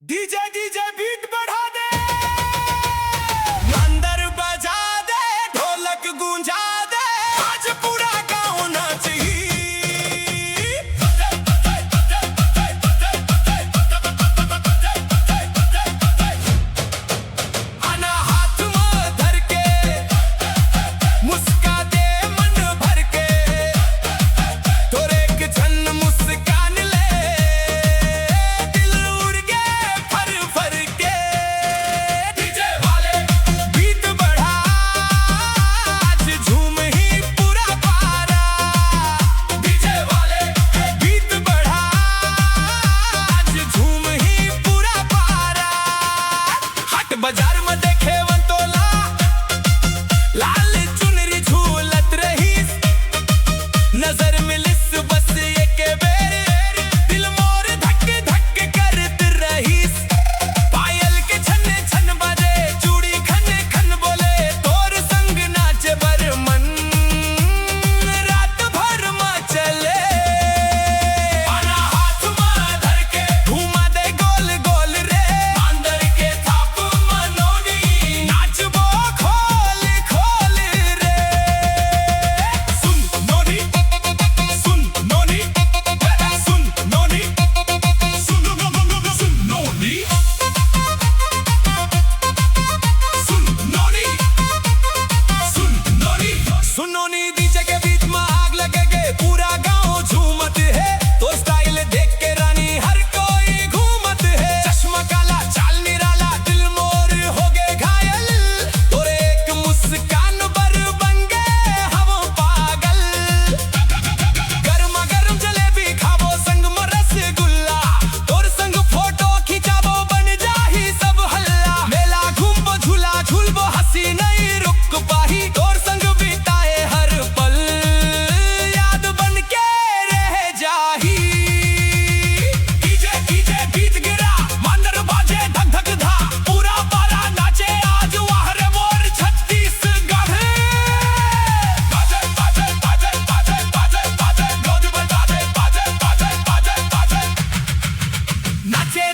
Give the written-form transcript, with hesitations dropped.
DJ DJ beat बढ़ा दे, अंदर बजा दे, ढोलक गूंजा दे, आज पूरा गाँव नाचे। आना हाथ में धर के, मुस्का दे मन भर के, तोरे एक छन मुस्कान ले, दिल उड़ गए फर फर के। डीजे वाले बीट बढ़ा, आज झूम ही पूरा पारा। डीजे वाले बीट बढ़ा, आज झूम ही पूरा पारा। हाट बाजार में देखे वंतोला, लाल चुनरी झूलत रही, नजर मिलिस बस एक बेर, दिल मोर धक धक करत रहीस। पायल के छन छन बजे, चूड़ी खन खन बोले, तोर संग नाचे बर मन, रात भर मचले। आना हाथ में धर के, घुमा दे गोल गोल रे, अंदर के थाप मनोनी, नाचबो खोल खोल रे। सुन नोनी, सुन नोनी, सुन नोनी, सुन नोनी, सुन नोनी, सुन नोनी, सुन नोनी। डीजे के बीच में आग लगेगे, पूरा गांव झूमत है, तो स्टाइल देख के रानी हर कोई घूमत है। चश्मा काला चाल निराला, दिल मोर हो गए घायल, तोरे एक मुस्कान पर बन गए हम पागल। गरमा गरम जलेबी खाबो संग में रसगुल्ला, तोर संग फोटो खिंचाबो बन जाही सब हल्ला। मेला घूमबो झूला झूलबो, हंसी नहीं रुक पाही, तोर संग बिताए हर पल, याद बन के रह जाही। डीजे डीजे बीट गिरा, मांदर बाजे धक धक धा, पूरा पारा नाचे आज वाहर मोर छत्तीसगढ़। बाजे बाजे बाजे बाजे बाजे बाजे, रोज बजा दे बाजे बाजे बाजे बाजे, नाचे